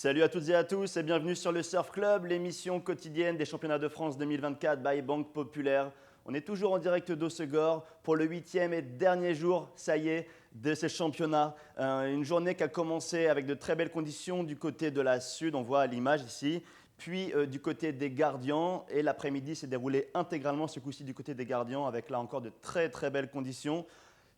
Salut à toutes et à tous et bienvenue sur le Surf Club, l'émission quotidienne des championnats de France 2024 by Banque Populaire. On est toujours en direct d'Hossegor pour le 8e et dernier jour, ça y est, de ces championnats. Une journée qui a commencé avec de très belles conditions du côté de la Sud, on voit à l'image ici, puis du côté des gardiens. Et l'après-midi s'est déroulé intégralement ce coup-ci du côté des gardiens avec là encore de très très belles conditions.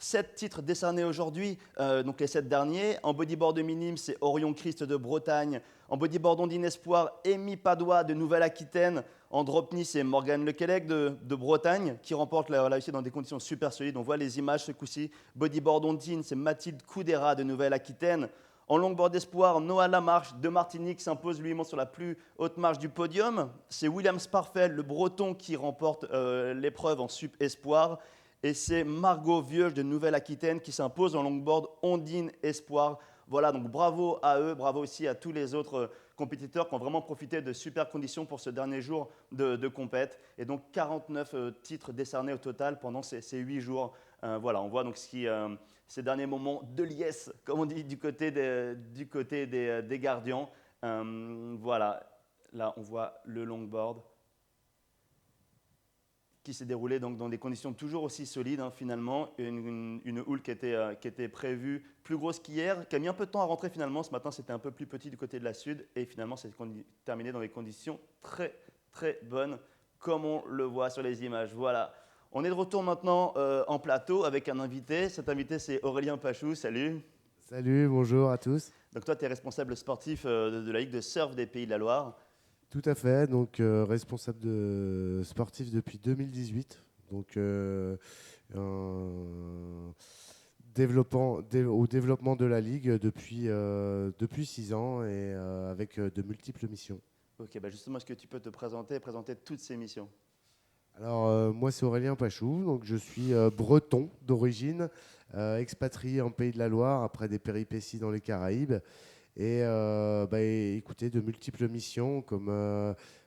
7 titres décernés aujourd'hui, donc les 7 derniers. En bodyboard minime, c'est Orion Christ de Bretagne. En bodyboard ondine espoir, Amy Padois de Nouvelle-Aquitaine. En drop knee, c'est Morgane Lequelec de Bretagne qui remporte là aussi dans des conditions super solides. On voit les images ce coup-ci. Bodyboard ondine, c'est Mathilde Coudera de Nouvelle-Aquitaine. En longboard espoir, Noah Lamarche de Martinique s'impose lui-même sur la plus haute marche du podium. C'est William Sparfel, le breton, qui remporte l'épreuve en sup espoir. Et c'est Margot Vieuge de Nouvelle-Aquitaine qui s'impose en longboard ondine espoir. Voilà, donc bravo à eux, bravo aussi à tous les autres compétiteurs qui ont vraiment profité de super conditions pour ce dernier jour de compète. Et donc 49 titres décernés au total pendant ces 8 jours. Voilà, on voit donc ces derniers moments de liesse, comme on dit, du côté des gardiens. Voilà, là on voit le longboard qui s'est déroulé donc dans des conditions toujours aussi solides finalement, une houle qui était prévue plus grosse qu'hier, qui a mis un peu de temps à rentrer finalement. Ce matin c'était un peu plus petit du côté de la Sud et finalement c'est terminé dans des conditions très très bonnes comme on le voit sur les images. Voilà. On est de retour maintenant en plateau avec un invité. Cet invité c'est Aurélien Pachou, salut. Salut, bonjour à tous. Donc toi tu es responsable sportif de la Ligue de surf des Pays de la Loire. Tout à fait, donc responsable de sportif depuis 2018. Donc au développement de la ligue depuis 6 ans et avec de multiples missions. Ok, bah justement est-ce que tu peux te présenter et présenter toutes ces missions? Alors moi c'est Aurélien Pachou, donc je suis breton d'origine, expatrié en Pays de la Loire après des péripéties dans les Caraïbes. Et écoutez, de multiples missions comme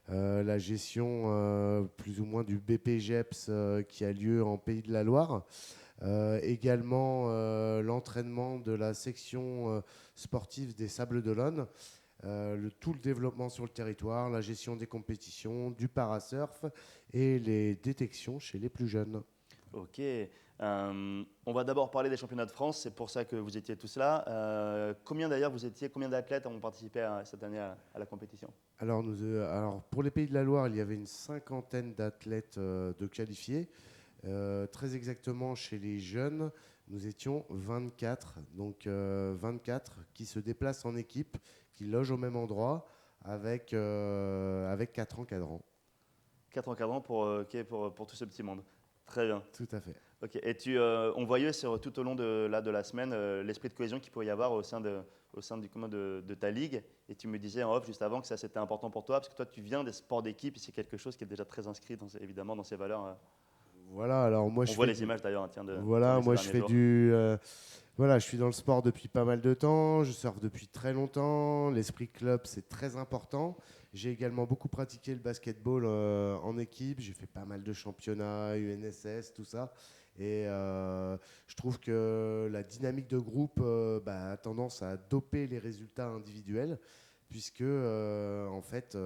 la gestion plus ou moins du BPGEPS qui a lieu en Pays de la Loire. Également l'entraînement de la section sportive des Sables d'Olonne. Tout le développement sur le territoire, la gestion des compétitions, du parasurf et les détections chez les plus jeunes. Ok. On va d'abord parler des championnats de France, c'est pour ça que vous étiez tous là. Combien d'ailleurs combien d'athlètes ont participé cette année à la compétition? Alors pour les Pays de la Loire, il y avait une cinquantaine d'athlètes de qualifiés. Très exactement, chez les jeunes, nous étions 24. Donc 24 qui se déplacent en équipe, qui logent au même endroit avec 4 encadrants. 4 encadrants pour tout ce petit monde. Très bien. Tout à fait. Ok. Et on voyait tout au long de la semaine l'esprit de cohésion qu'il pouvait y avoir au sein du commun de ta ligue. Et tu me disais en off juste avant que ça c'était important pour toi parce que toi tu viens des sports d'équipe et c'est quelque chose qui est déjà très inscrit évidemment dans ces valeurs. Voilà, alors moi On je voit fais les du, images d'ailleurs tiens, de voilà, tourner ces moi je derniers fais jours. voilà, je suis dans le sport depuis pas mal de temps, je surfe depuis très longtemps, l'esprit club c'est très important. J'ai également beaucoup pratiqué le basketball en équipe, j'ai fait pas mal de championnats, UNSS, tout ça. Et je trouve que la dynamique de groupe a tendance à doper les résultats individuels, puisque en fait,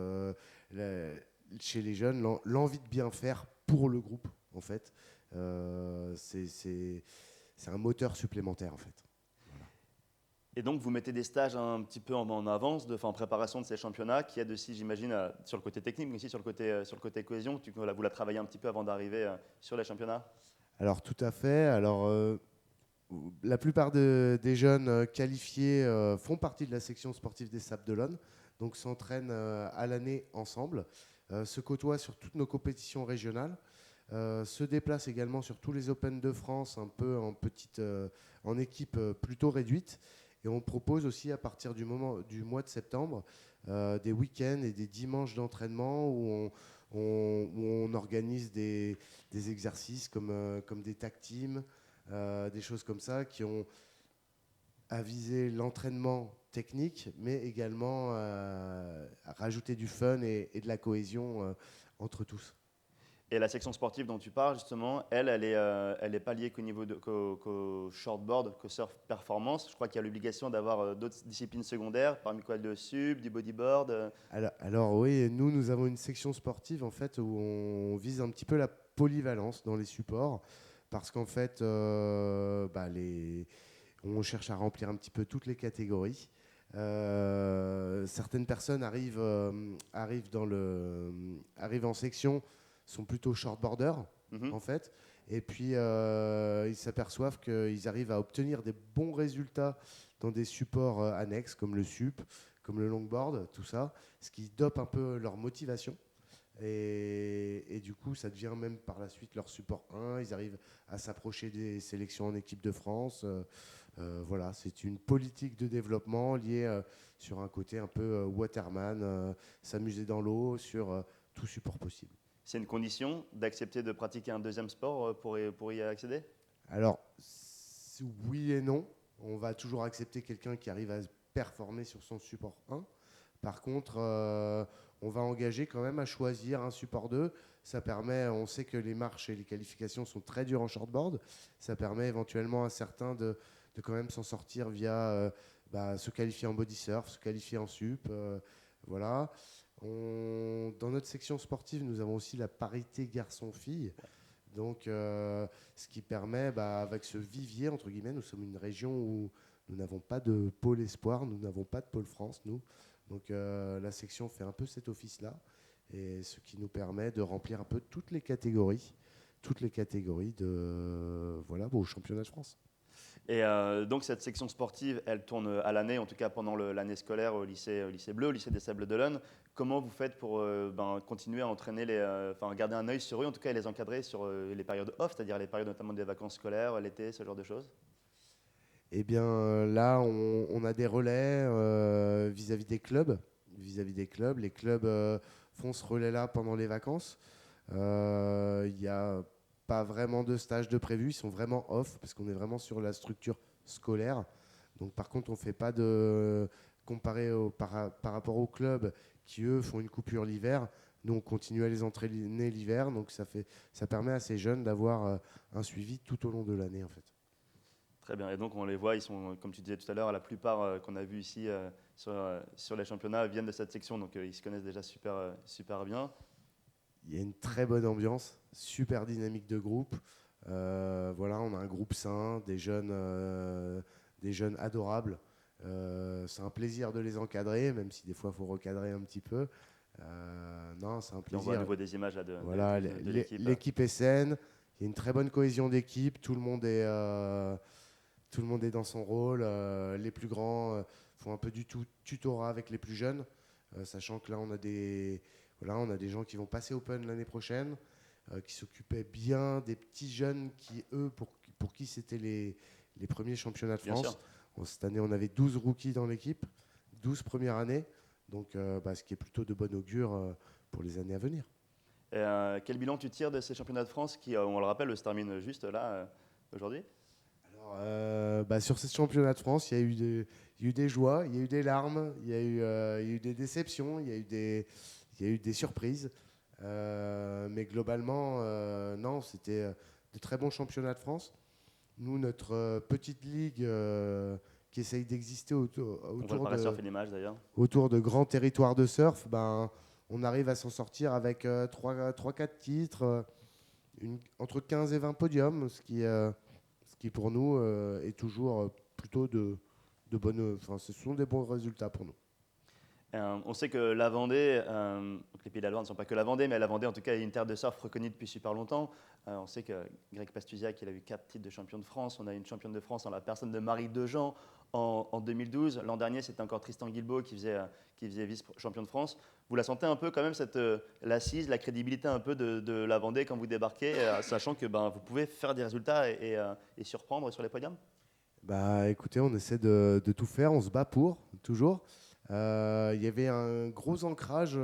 la- chez les jeunes, l'envie de bien faire pour le groupe, en fait, c'est un moteur supplémentaire en fait. Voilà. Et donc, vous mettez des stages un petit peu en avance, en préparation de ces championnats, qui aident aussi, j'imagine, sur le côté technique, mais aussi sur le côté cohésion. Vous la travaillez un petit peu avant d'arriver sur les championnats. Alors tout à fait. Alors la plupart des jeunes qualifiés font partie de la section sportive des Sables d'Olonne, donc s'entraînent à l'année ensemble, se côtoient sur toutes nos compétitions régionales, se déplacent également sur tous les Open de France, un peu en équipe plutôt réduite. Et on propose aussi à partir du mois de septembre des week-ends et des dimanches d'entraînement où on organise des exercices comme des tag teams, des choses comme ça qui ont à viser l'entraînement technique, mais également à rajouter du fun et de la cohésion entre tous. Et la section sportive dont tu parles, justement, elle est pas liée qu'au shortboard, qu'au surf performance. Je crois qu'il y a l'obligation d'avoir d'autres disciplines secondaires, parmi quoi le sub, du bodyboard. Alors oui, nous avons une section sportive en fait où on vise un petit peu la polyvalence dans les supports parce qu'en fait, on cherche à remplir un petit peu toutes les catégories. Certaines personnes arrivent en section, sont plutôt shortboarders Mhm. en fait, et puis ils s'aperçoivent qu'ils arrivent à obtenir des bons résultats dans des supports annexes comme le sup, comme le longboard, tout ça, ce qui dope un peu leur motivation. Et du coup, ça devient même par la suite leur support 1. Ils arrivent à s'approcher des sélections en équipe de France. Voilà, c'est une politique de développement liée sur un côté un peu waterman, s'amuser dans l'eau sur tout support possible. C'est une condition d'accepter de pratiquer un deuxième sport pour y accéder? Alors, oui et non. On va toujours accepter quelqu'un qui arrive à performer sur son support 1. Par contre, on va engager quand même à choisir un support 2. Ça permet, on sait que les marches et les qualifications sont très dures en shortboard. Ça permet éventuellement à certains de quand même s'en sortir via se qualifier en body surf, se qualifier en sup. Voilà. Dans notre section sportive, nous avons aussi la parité garçon-fille. Donc, ce qui permet, avec ce vivier, entre guillemets, nous sommes une région où nous n'avons pas de pôle espoir, nous n'avons pas de pôle France, nous. Donc, la section fait un peu cet office-là, et ce qui nous permet de remplir un peu toutes les catégories au championnat de France. Et donc cette section sportive, elle tourne à l'année, en tout cas pendant l'année scolaire au lycée Bleu, au lycée des Sables-d'Olonne. Comment vous faites pour continuer à entraîner garder un œil sur eux, en tout cas et les encadrer sur les périodes off, c'est-à-dire les périodes notamment des vacances scolaires, l'été, ce genre de choses? Eh bien, là, on a des relais vis-à-vis des clubs. Les clubs font ce relais-là pendant les vacances. Il n'y a pas vraiment de stage de prévu. Ils sont vraiment off parce qu'on est vraiment sur la structure scolaire. Donc, par contre, on ne fait pas de comparé par rapport aux clubs qui, eux, font une coupure l'hiver. Nous, on continue à les entraîner l'hiver. Donc, ça permet à ces jeunes d'avoir un suivi tout au long de l'année, en fait. Très bien. Et donc on les voit, ils sont, comme tu disais tout à l'heure, la plupart qu'on a vus ici sur les championnats viennent de cette section, donc ils se connaissent déjà super bien. Il y a une très bonne ambiance, super dynamique de groupe. Voilà, on a un groupe sain, des jeunes adorables. C'est un plaisir de les encadrer, même si des fois il faut recadrer un petit peu. Non, c'est un Et on voit à plaisir. nouveau des images là, Voilà, de l'équipe. l'équipe est saine. Il y a une très bonne cohésion d'équipe. Tout le monde est dans son rôle. Les plus grands font un peu du tutorat avec les plus jeunes, sachant que là on a des gens qui vont passer Open l'année prochaine, qui s'occupaient bien des petits jeunes qui, eux, pour qui c'était les premiers championnats de Bien France. sûr. Cette année, on avait 12 rookies dans l'équipe, 12 premières années, donc ce qui est plutôt de bon augure pour les années à venir. Et, quel bilan tu tires de ces championnats de France qui, on le rappelle, se terminent juste là aujourd'hui? Alors, sur ces championnats de France, il y a eu des joies, il y a eu des larmes, il y a eu des déceptions, il y a eu des surprises. Mais globalement, non, c'était de très bons championnats de France. Nous, notre petite ligue qui essaye d'exister On voit par la surf et l'image d'ailleurs. autour de grands territoires de surf, on arrive à s'en sortir avec 3-4 titres, entre 15 et 20 podiums, ce qui pour nous est toujours plutôt de bonnes. Enfin, ce sont des bons résultats pour nous. On sait que la Vendée, donc les Pays de la Loire ne sont pas que la Vendée, mais la Vendée en tout cas est une terre de surf reconnue depuis super longtemps. On sait que Greg Pastusiak, il a eu 4 titres de champion de France. On a une championne de France en la personne de Marie Dejean en 2012. L'an dernier, c'était encore Tristan Guilbault qui faisait vice-champion de France. Vous la sentez un peu quand même, l'assise, la crédibilité un peu de la Vendée quand vous débarquez, sachant que vous pouvez faire des résultats et surprendre sur les podiums? Écoutez, on essaie de tout faire, on se bat pour, toujours. Il y avait un gros ancrage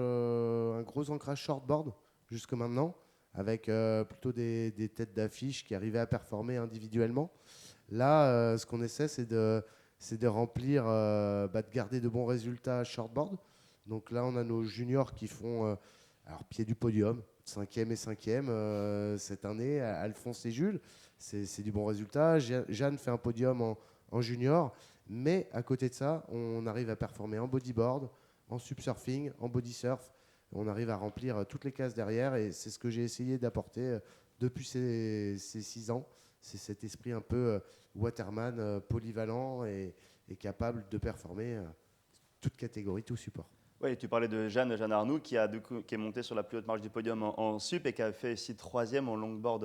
shortboard jusque maintenant, avec plutôt des têtes d'affiche qui arrivaient à performer individuellement. Là, ce qu'on essaie, c'est de remplir, de garder de bons résultats shortboard. Donc là, on a nos juniors qui font pied du podium, 5e et 5e cette année, Alphonse et Jules. C'est du bon résultat. Jeanne fait un podium en junior. Mais à côté de ça, on arrive à performer en bodyboard, en subsurfing, en body surf. On arrive à remplir toutes les cases derrière. Et c'est ce que j'ai essayé d'apporter depuis ces 6 ans. C'est cet esprit un peu waterman, polyvalent et capable de performer toute catégorie, tout support. Oui, tu parlais de Jeanne Arnoux, qui est montée sur la plus haute marche du podium en sup et qui a fait aussi 3e en longboard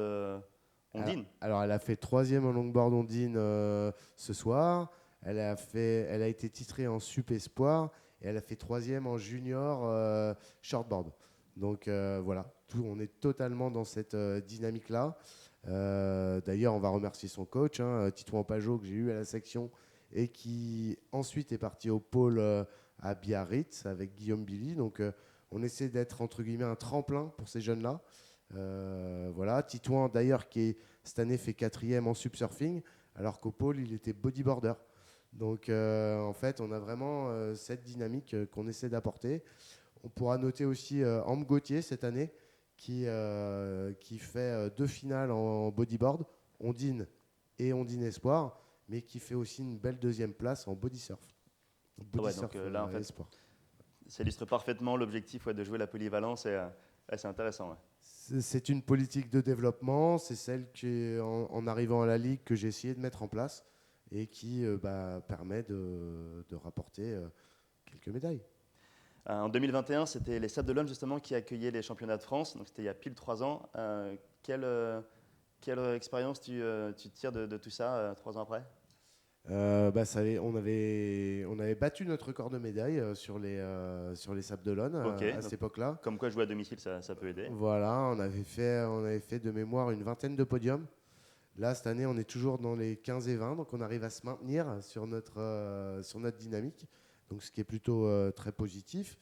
ondine. Alors, elle a fait 3e en longboard ondine ce soir. Elle a été titrée en sup espoir et elle a fait 3e en junior shortboard. Donc voilà, on est totalement dans cette dynamique-là. D'ailleurs, on va remercier son coach, Titouan Pajot, que j'ai eu à la section et qui ensuite est parti au pôle à Biarritz avec Guillaume Billy. Donc on essaie d'être entre guillemets un tremplin pour ces jeunes-là. Voilà, Titouan d'ailleurs qui cette année fait 4e en subsurfing, alors qu'au pôle il était bodyboarder. Donc en fait on a vraiment cette dynamique qu'on essaie d'apporter. On pourra noter aussi Ambre Gauthier cette année qui fait 2 finales en bodyboard, ondine et ondine espoir, mais qui fait aussi une belle 2e place en body surf. Body surf donc, là en fait espoir. Ça illustre parfaitement l'objectif de jouer la polyvalence et c'est intéressant. Ouais. C'est une politique de développement, c'est celle qui, en arrivant à la Ligue, que j'ai essayé de mettre en place et qui permet de rapporter quelques médailles. En 2021, c'était les Sables d'Olonne justement qui accueillaient les championnats de France, donc c'était il y a pile 3 ans. Quelle expérience tu tires de tout ça 3 ans après? On avait battu notre record de médailles sur les Sables d'Olonne à cette époque-là. Comme quoi jouer à domicile, ça peut aider. Voilà, on avait fait de mémoire une 20aine de podiums. Là, cette année, on est toujours dans les 15 et 20, donc on arrive à se maintenir sur notre dynamique, donc ce qui est plutôt très positif.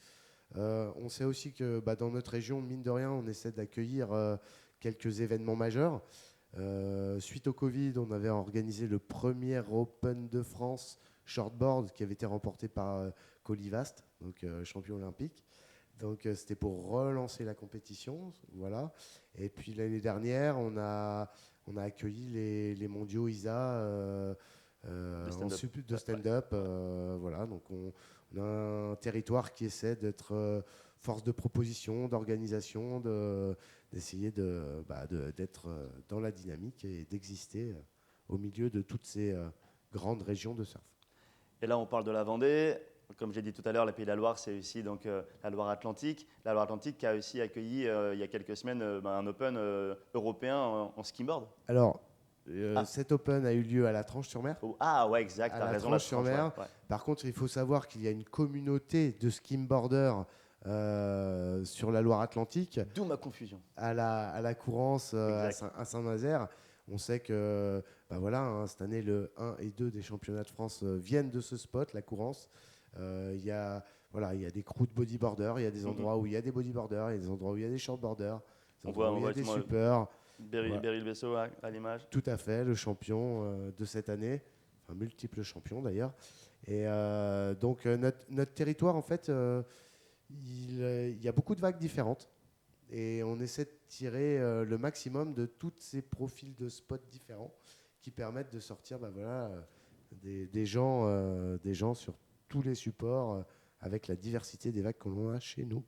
On sait aussi que dans notre région, mine de rien, on essaie d'accueillir quelques événements majeurs. Suite au Covid, on avait organisé le premier Open de France shortboard qui avait été remporté par Colivast, donc champion olympique. Donc c'était pour relancer la compétition, voilà. Et puis l'année dernière, on a accueilli les mondiaux ISA de stand-up. Voilà, donc on a un territoire qui essaie d'être force de proposition, d'organisation, d'essayer d'être dans la dynamique et d'exister au milieu de toutes ces grandes régions de surf. Et là, on parle de la Vendée. Comme j'ai dit tout à l'heure, les Pays de la Loire, c'est aussi donc, la Loire-Atlantique. La Loire-Atlantique qui a aussi accueilli il y a quelques semaines un Open européen en skimboard. Alors, cet Open a eu lieu à la Tranche-sur-Mer. Ah ouais, exact, tu as raison. Tranche-sur-Mer. Ouais. Par contre, il faut savoir qu'il y a une communauté de skimboarders sur la Loire-Atlantique. D'où ma confusion. À la Courance, à Saint-Nazaire. On sait que cette année, le 1 et 2 des championnats de France viennent de ce spot, la Courance. Il y a des crews de bodyboarders, il y a des endroits où il y a des bodyboarders, il y a des endroits où il y a des shortboarders, il y a des suppers. Beryl Bessot à l'image. Tout à fait, le champion de cette année, enfin multiple champion d'ailleurs. Et donc notre territoire, en fait, il y a beaucoup de vagues différentes. Et on essaie de tirer le maximum de tous ces profils de spots différents qui permettent de sortir des gens sur tous les supports avec la diversité des vagues que l'on a chez nous.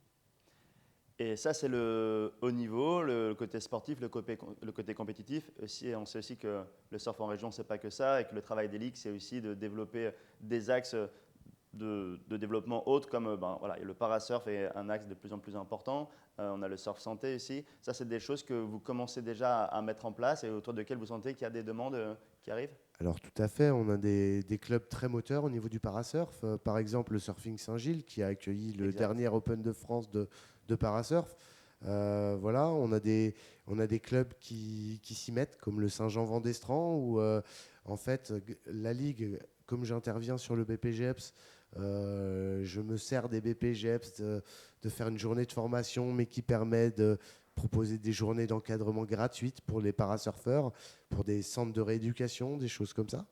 Et ça, c'est le haut niveau, le côté sportif, le côté compétitif. Aussi, on sait aussi que le surf en région, ce n'est pas que ça, et que le travail des ligues, c'est aussi de développer des axes de développement autres, comme le parasurf est un axe de plus en plus important. On a le surf santé aussi. Ça, c'est des choses que vous commencez déjà à mettre en place et autour desquelles vous sentez qu'il y a des demandes qui arrivent? Alors tout à fait, on a des clubs très moteurs au niveau du parasurf. Par exemple, le Surfing Saint-Gilles qui a accueilli le dernier Open de France de parasurf. On a des clubs qui s'y mettent, comme le Saint-Jean-Vendestran, où en fait, la Ligue, comme j'interviens sur le BPGEPS, je me sers des BPGEPS de faire une journée de formation, mais qui permet de proposer des journées d'encadrement gratuites pour les parasurfeurs, pour des centres de rééducation, des choses comme ça.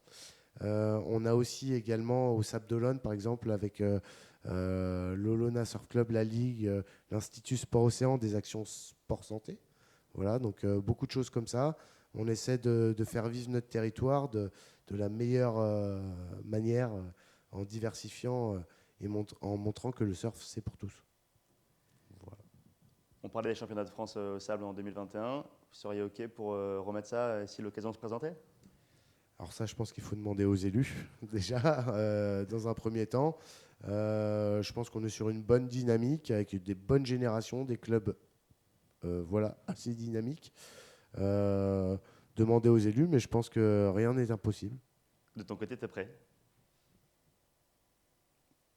On a aussi également au Sables d'Olonne, par exemple, avec l'Olona Surf Club, la Ligue, l'Institut Sport Océan, des actions sport santé. Voilà, donc beaucoup de choses comme ça. On essaie de faire vivre notre territoire de la meilleure manière, en diversifiant et en montrant que le surf, c'est pour tous. Voilà. On parlait des championnats de France au sable en 2021. Vous seriez OK pour remettre ça si l'occasion se présentait? Alors ça, je pense qu'il faut demander aux élus, déjà, dans un premier temps. Je pense qu'on est sur une bonne dynamique, avec des bonnes générations, des clubs voilà, assez dynamiques. Demander aux élus, mais je pense que rien n'est impossible. De ton côté, tu es prêt?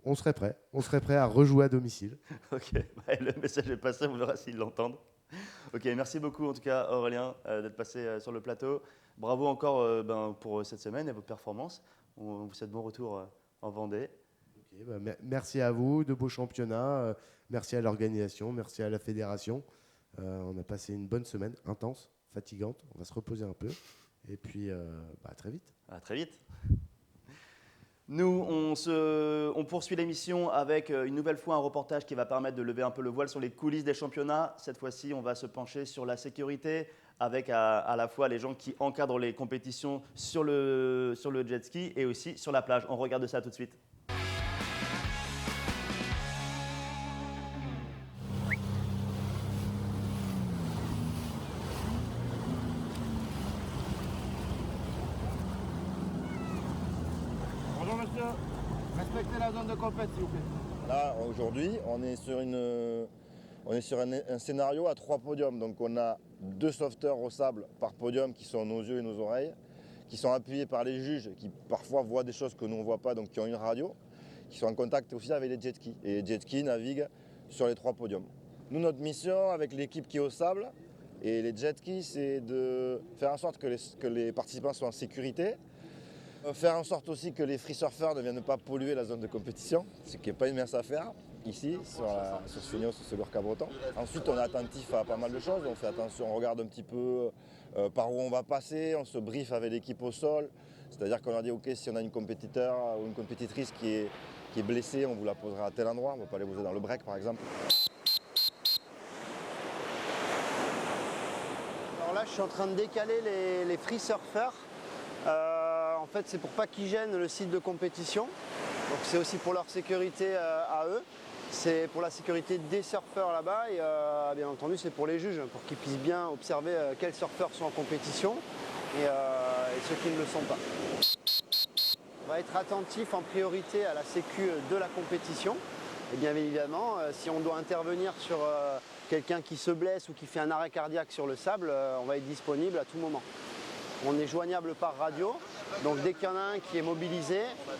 On serait prêt à rejouer à domicile. OK, le message est passé, on verra s'ils l'entendent. OK, merci beaucoup en tout cas Aurélien d'être passé sur le plateau. Bravo encore pour cette semaine et vos performances. On vous souhaite bon retour en Vendée. Okay, merci à vous, de beaux championnats. Merci à l'organisation, merci à la fédération. On a passé une bonne semaine, intense, fatigante. On va se reposer un peu. Et puis, à très vite. À très vite. Nous, on poursuit l'émission avec une nouvelle fois un reportage qui va permettre de lever un peu le voile sur les coulisses des championnats. Cette fois-ci, on va se pencher sur la sécurité avec à la fois les gens qui encadrent les compétitions sur le jet ski et aussi sur la plage. On regarde ça tout de suite. Bonjour monsieur, respectez la zone de compète s'il vous plaît. Là, aujourd'hui, on est sur un scénario à 3 podiums. Donc on a 2 sauveteurs au sable par podium qui sont nos yeux et nos oreilles, qui sont appuyés par les juges qui parfois voient des choses que nous on ne voit pas, donc qui ont une radio, qui sont en contact aussi avec les jet skis. Et les jet skis naviguent sur les 3 podiums. Nous, notre mission avec l'équipe qui est au sable et les jet skis, c'est de faire en sorte que les participants soient en sécurité. Faire en sorte aussi que les free surfers ne viennent pas polluer la zone de compétition, ce qui n'est pas une mince affaire ici, sur ce Seignos, sur ce Lurca breton. Ensuite, on est attentif à pas mal de choses, on fait attention, on regarde un petit peu par où on va passer, on se briefe avec l'équipe au sol, c'est-à-dire qu'on a dit ok, si on a une compétiteur ou une compétitrice qui est blessée, on vous la posera à tel endroit, on ne va pas aller poser dans le break par exemple. Alors là, je suis en train de décaler les free surfers. En fait, c'est pour pas qu'ils gênent le site de compétition. Donc c'est aussi pour leur sécurité à eux. C'est pour la sécurité des surfeurs là-bas et bien entendu c'est pour les juges, pour qu'ils puissent bien observer quels surfeurs sont en compétition et ceux qui ne le sont pas. On va être attentif en priorité à la sécu de la compétition. Et bien évidemment, si on doit intervenir sur quelqu'un qui se blesse ou qui fait un arrêt cardiaque sur le sable, on va être disponible à tout moment. On est joignable par radio, donc dès qu'il y en a un qui est mobilisé,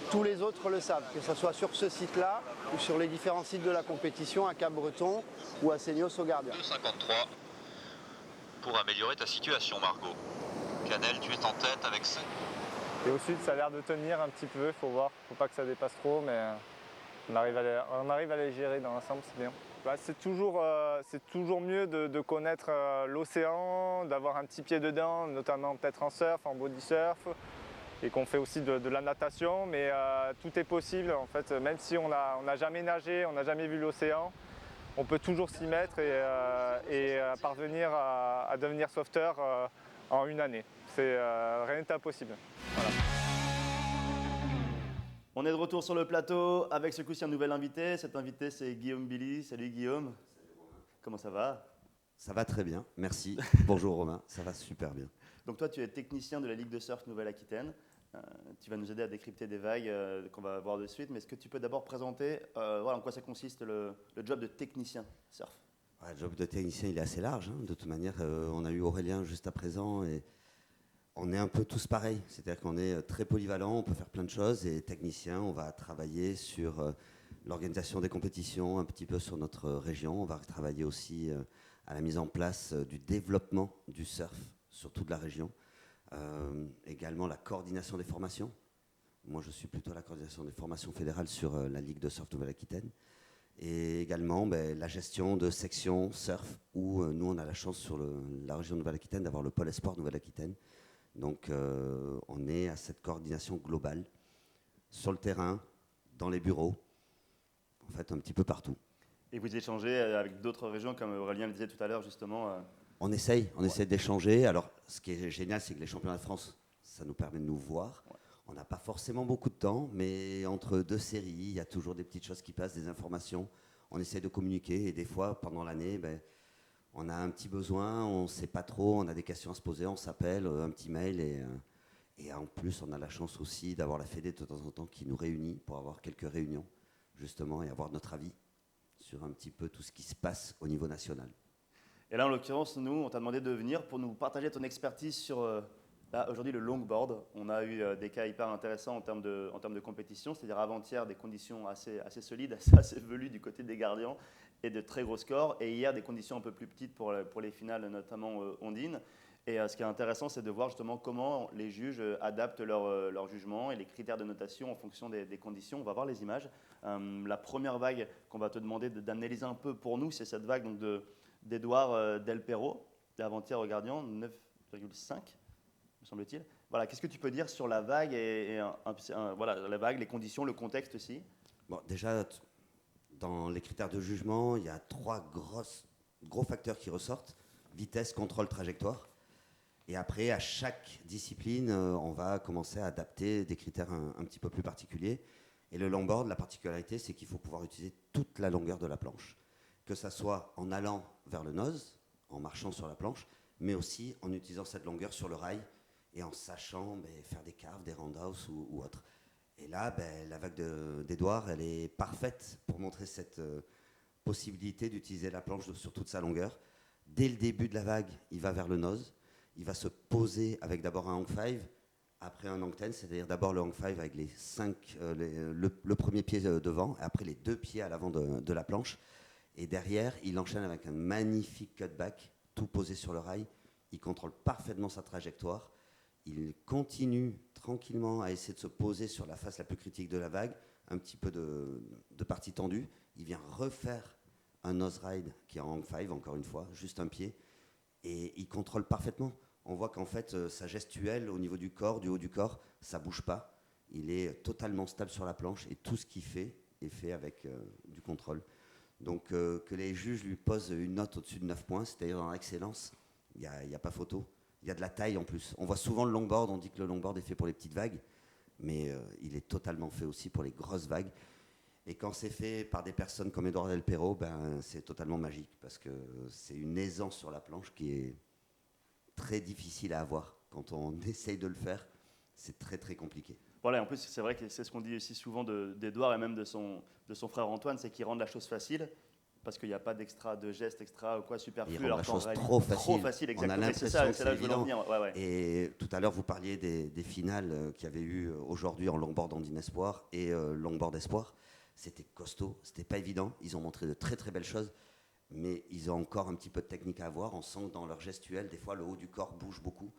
tous les autres le savent, que ce soit sur ce site-là ou sur les différents sites de la compétition, à Cap-Breton ou à Seignos au Gardien. 2,53 pour améliorer ta situation, Margot. Canel, tu es en tête avec 7. Et au sud, ça a l'air de tenir un petit peu, il faut voir, faut pas que ça dépasse trop, mais on arrive à les gérer dans l'ensemble, c'est bien. C'est toujours mieux de connaître l'océan, d'avoir un petit pied dedans, notamment peut-être en surf, en body surf, et qu'on fait aussi de la natation, mais tout est possible en fait, même si on n'a jamais nagé, on n'a jamais vu l'océan, on peut toujours s'y mettre et parvenir à devenir sauveteur en une année. Rien n'est impossible. Voilà. On est de retour sur le plateau avec ce coup-ci un nouvel invité. Cet invité, c'est Guillaume Billy. Salut Guillaume. Comment ça va? Ça va très bien, merci. Bonjour Romain, ça va super bien. Donc toi, tu es technicien de la Ligue de surf Nouvelle-Aquitaine. Tu vas nous aider à décrypter des vagues qu'on va voir de suite. Mais est-ce que tu peux d'abord présenter en quoi ça consiste le job de technicien surf? Ouais, le job de technicien, il est assez large. De toute manière, on a eu Aurélien juste à présent et on est un peu tous pareils. C'est-à-dire qu'on est très polyvalent, on peut faire plein de choses. Et technicien, on va travailler sur l'organisation des compétitions, un petit peu sur notre région. On va travailler aussi à la mise en place du développement du surf sur toute la région. Également la coordination des formations. Moi, je suis plutôt à la coordination des formations fédérales sur la Ligue de surf Nouvelle-Aquitaine. Et également la gestion de sections surf, où nous, on a la chance sur la région Nouvelle-Aquitaine d'avoir le pôle Esport Nouvelle-Aquitaine. Donc, on est à cette coordination globale, sur le terrain, dans les bureaux, en fait, un petit peu partout. Et vous échangez avec d'autres régions, comme Aurélien le disait tout à l'heure, justement. On essaye d'échanger. Alors, ce qui est génial, c'est que les championnats de France, ça nous permet de nous voir. Ouais. On n'a pas forcément beaucoup de temps, mais entre deux séries, il y a toujours des petites choses qui passent, des informations. On essaie de communiquer et des fois, pendant l'année, on a un petit besoin, on ne sait pas trop, on a des questions à se poser, on s'appelle, un petit mail et en plus, on a la chance aussi d'avoir la Fédé de temps en temps qui nous réunit pour avoir quelques réunions, justement, et avoir notre avis sur un petit peu tout ce qui se passe au niveau national. Et là, en l'occurrence, nous, on t'a demandé de venir pour nous partager ton expertise sur là, aujourd'hui le longboard. On a eu des cas hyper intéressants en termes de compétition, c'est-à-dire avant-hier des conditions assez solides, assez velues du côté des gardiens et de très gros scores. Et hier, des conditions un peu plus petites pour les finales, notamment ondines. Et ce qui est intéressant, c'est de voir justement comment les juges adaptent leur jugement et les critères de notation en fonction des conditions. On va voir les images. La première vague qu'on va te demander d'analyser un peu pour nous, c'est cette vague donc, d'Edouard Del Perro, avant-hier au gardien, 9,5, me semble-t-il. Voilà, qu'est-ce que tu peux dire sur la vague voilà, la vague, les conditions, le contexte aussi? Bon, déjà, dans les critères de jugement, il y a 3 gros facteurs qui ressortent. Vitesse, contrôle, trajectoire. Et après, à chaque discipline, on va commencer à adapter des critères un petit peu plus particuliers. Et le longboard, la particularité, c'est qu'il faut pouvoir utiliser toute la longueur de la planche. Que ça soit en allant vers le nose, en marchant sur la planche, mais aussi en utilisant cette longueur sur le rail et en sachant faire des carves, des roundhouse ou autre. Et là, la vague d'Edouard, elle est parfaite pour montrer cette possibilité d'utiliser la planche sur toute sa longueur. Dès le début de la vague, il va vers le nose. Il va se poser avec d'abord un hang 5, après un hang 10, c'est-à-dire d'abord le hang 5 avec les 5, le premier pied devant, et après les 2 pieds à l'avant de la planche. Et derrière, il enchaîne avec un magnifique cutback, tout posé sur le rail. Il contrôle parfaitement sa trajectoire. Il continue tranquillement à essayer de se poser sur la face la plus critique de la vague, un petit peu de partie tendue. Il vient refaire un nose ride qui est en hang 5, encore une fois, juste un pied. Et il contrôle parfaitement. On voit qu'en fait, sa gestuelle au niveau du corps, du haut du corps, ça ne bouge pas. Il est totalement stable sur la planche et tout ce qu'il fait est fait avec du contrôle. Donc que les juges lui posent une note au-dessus de 9 points, c'est-à-dire dans l'excellence, il n'y a pas photo. Il y a de la taille en plus. On voit souvent le longboard, on dit que le longboard est fait pour les petites vagues, mais il est totalement fait aussi pour les grosses vagues. Et quand c'est fait par des personnes comme Edouard Del Perro, c'est totalement magique parce que c'est une aisance sur la planche qui est très difficile à avoir. Quand on essaye de le faire, c'est très très compliqué. Voilà, en plus, c'est vrai que c'est ce qu'on dit aussi souvent d'Edouard et même de son frère Antoine, c'est qu'ils rendent la chose facile parce qu'il n'y a pas d'extra, de gestes extra ou quoi superflu. Ils rendent la chose trop facile, exactement. On a l'impression c'est là que je veux en venir. Ouais. Et tout à l'heure, vous parliez des finales qu'il y avait eu aujourd'hui en longboard Ondine Espoir et longboard Espoir. C'était costaud, c'était pas évident. Ils ont montré de très très belles choses, mais ils ont encore un petit peu de technique à avoir. On sent que dans leur gestuelle, des fois, le haut du corps bouge beaucoup.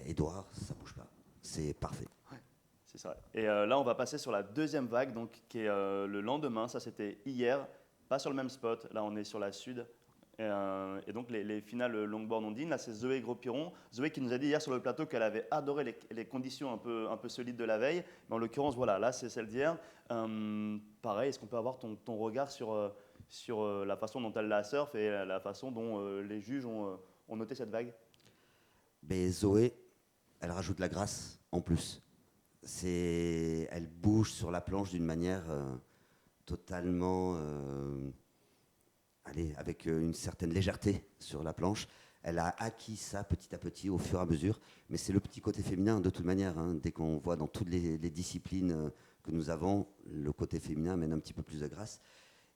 Edouard, ça bouge pas. C'est parfait. Ouais, c'est ça. Et là, on va passer sur la deuxième vague, donc, qui est le lendemain. Ça, c'était hier. Pas sur le même spot. Là, on est sur la sud. Et donc, les finales longboard ondine, là, c'est Zoé Gros-Piron. Zoé qui nous a dit hier sur le plateau qu'elle avait adoré les conditions un peu solides de la veille. Mais en l'occurrence, voilà, là, c'est celle d'hier. Pareil, est-ce qu'on peut avoir ton regard sur la façon dont elle la surfe et la façon dont les juges ont noté cette vague? Zoé, elle rajoute de la grâce en plus. Elle bouge sur la planche d'une manière totalement... avec une certaine légèreté sur la planche. Elle a acquis ça petit à petit au fur et à mesure, mais c'est le petit côté féminin de toute manière. Dès qu'on voit dans toutes les disciplines que nous avons, le côté féminin amène un petit peu plus de grâce.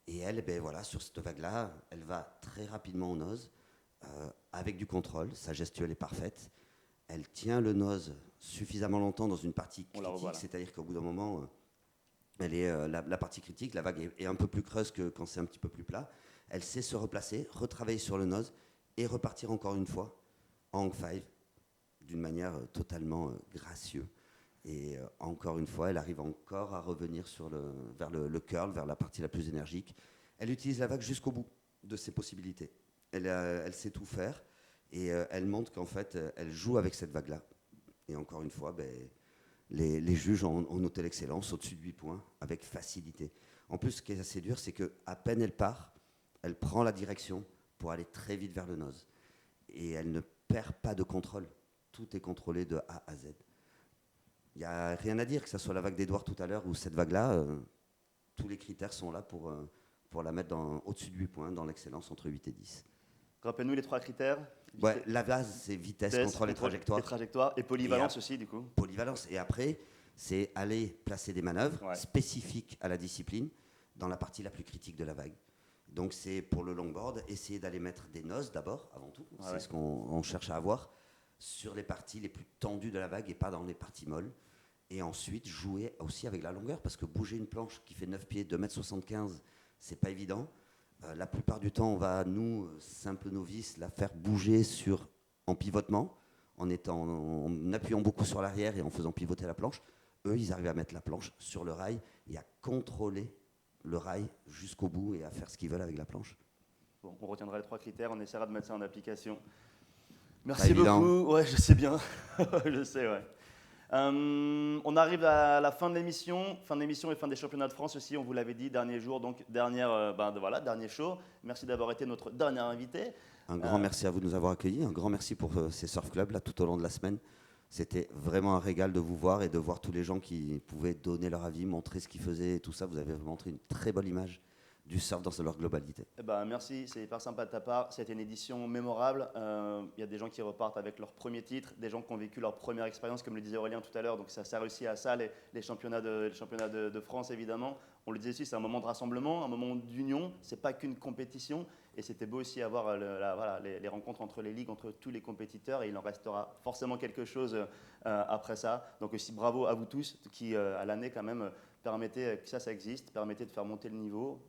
Et elle, voilà, sur cette vague-là, elle va très rapidement au nose, avec du contrôle, sa gestuelle est parfaite. Elle tient le nose suffisamment longtemps dans une partie critique, c'est-à-dire qu'au bout d'un moment, elle est la partie critique, la vague est un peu plus creuse que quand c'est un petit peu plus plat. Elle sait se replacer, retravailler sur le nose et repartir encore une fois en hang 5 d'une manière totalement gracieuse. Et encore une fois, elle arrive encore à revenir vers le curl, vers la partie la plus énergique. Elle utilise la vague jusqu'au bout de ses possibilités. Elle sait tout faire et elle montre qu'en fait, elle joue avec cette vague-là. Et encore une fois, les juges ont noté l'excellence au-dessus de 8 points avec facilité. En plus, ce qui est assez dur, c'est qu'à peine elle part, elle prend la direction pour aller très vite vers le nose. Et elle ne perd pas de contrôle. Tout est contrôlé de A à Z. Il n'y a rien à dire, que ce soit la vague d'Edouard tout à l'heure ou cette vague-là, tous les critères sont là pour la mettre au-dessus de 8 points dans l'excellence entre 8 et 10. Rappelle-nous les 3 critères. Ouais, la base, c'est vitesse, contrôle et trajectoire. Et trajectoire, et polyvalence aussi, du coup. Polyvalence. Et après, c'est aller placer des manœuvres spécifiques à la discipline dans la partie la plus critique de la vague. Donc c'est pour le longboard, essayer d'aller mettre des noses d'abord, avant tout. C'est ce qu'on cherche à avoir sur les parties les plus tendues de la vague et pas dans les parties molles. Et ensuite, jouer aussi avec la longueur, parce que bouger une planche qui fait 9 pieds, 2,75 m, c'est pas évident. La plupart du temps, on va, nous, simples novices, la faire bouger en pivotement, en appuyant beaucoup sur l'arrière et en faisant pivoter la planche. Eux, ils arrivent à mettre la planche sur le rail et à contrôler le rail jusqu'au bout et à faire ce qu'ils veulent avec la planche. Bon, on retiendra les 3 critères, on essaiera de mettre ça en application. Merci beaucoup. Ouais, je sais bien. Je sais, ouais. On arrive à la fin de l'émission et fin des championnats de France aussi, on vous l'avait dit, dernier jour, donc dernier show. Merci d'avoir été notre dernier invité. Un grand merci à vous de nous avoir accueillis, un grand merci pour ces surf clubs là, tout au long de la semaine. C'était vraiment un régal de vous voir et de voir tous les gens qui pouvaient donner leur avis, montrer ce qu'ils faisaient et tout ça. Vous avez montré une très bonne image du surf dans leur globalité. Merci, c'est hyper sympa de ta part. C'était une édition mémorable. Il y a des gens qui repartent avec leur premier titre, des gens qui ont vécu leur première expérience, comme le disait Aurélien tout à l'heure. Donc ça sert aussi à ça, les championnats de France, évidemment. On le disait aussi, c'est un moment de rassemblement, un moment d'union. C'est pas qu'une compétition. Et c'était beau aussi avoir les rencontres entre les ligues, entre tous les compétiteurs. Et il en restera forcément quelque chose après ça. Donc aussi bravo à vous tous qui, à l'année quand même, permettez que ça existe, permettez de faire monter le niveau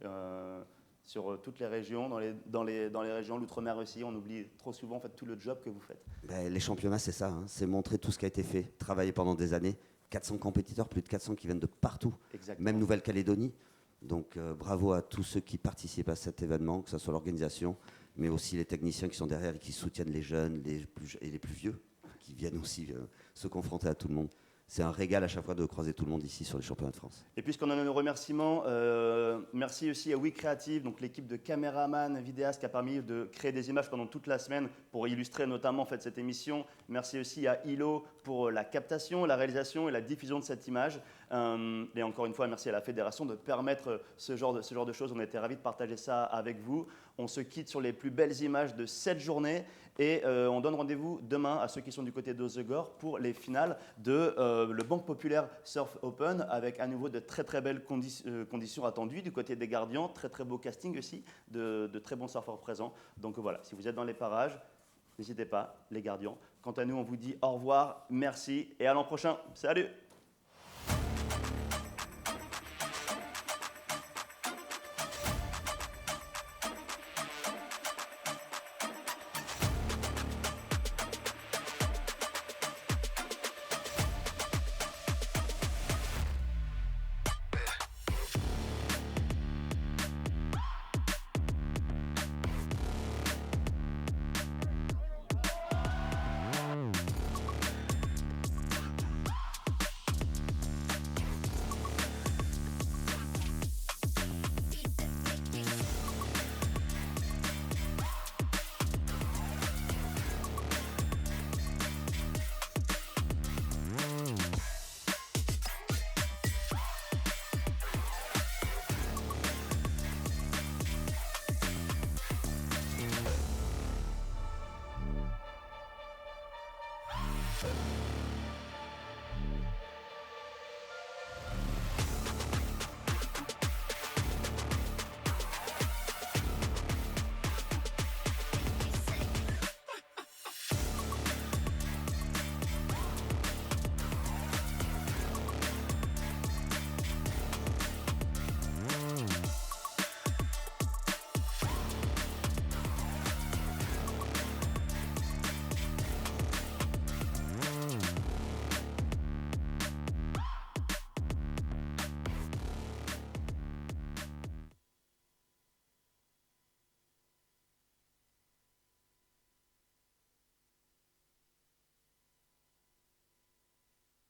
sur toutes les régions, dans les régions, l'outre-mer aussi. On oublie trop souvent en fait, tout le job que vous faites. Les championnats, c'est ça. C'est montrer tout ce qui a été fait, travailler pendant des années. 400 compétiteurs, plus de 400 qui viennent de partout, Exactement. Même Nouvelle-Calédonie. Donc bravo à tous ceux qui participent à cet événement, que ce soit l'organisation, mais aussi les techniciens qui sont derrière et qui soutiennent les jeunes et les plus vieux, qui viennent aussi se confronter à tout le monde. C'est un régal à chaque fois de croiser tout le monde ici sur les championnats de France. Et puisqu'on en a nos remerciements, merci aussi à We Creative, donc l'équipe de caméramans, vidéastes qui a permis de créer des images pendant toute la semaine pour illustrer notamment en fait, cette émission. Merci aussi à Hilo pour la captation, la réalisation et la diffusion de cette image. Et encore une fois, merci à la Fédération de permettre ce genre de choses. On était ravis de partager ça avec vous. On se quitte sur les plus belles images de cette journée et on donne rendez-vous demain à ceux qui sont du côté d'Hossegor pour les finales de le Banque Populaire Surf Open avec à nouveau de très très belles conditions attendues du côté des gardiens, très très beau casting aussi, de très bons surfeurs présents. Donc voilà, si vous êtes dans les parages, n'hésitez pas, les gardiens. Quant à nous, on vous dit au revoir, merci et à l'an prochain. Salut!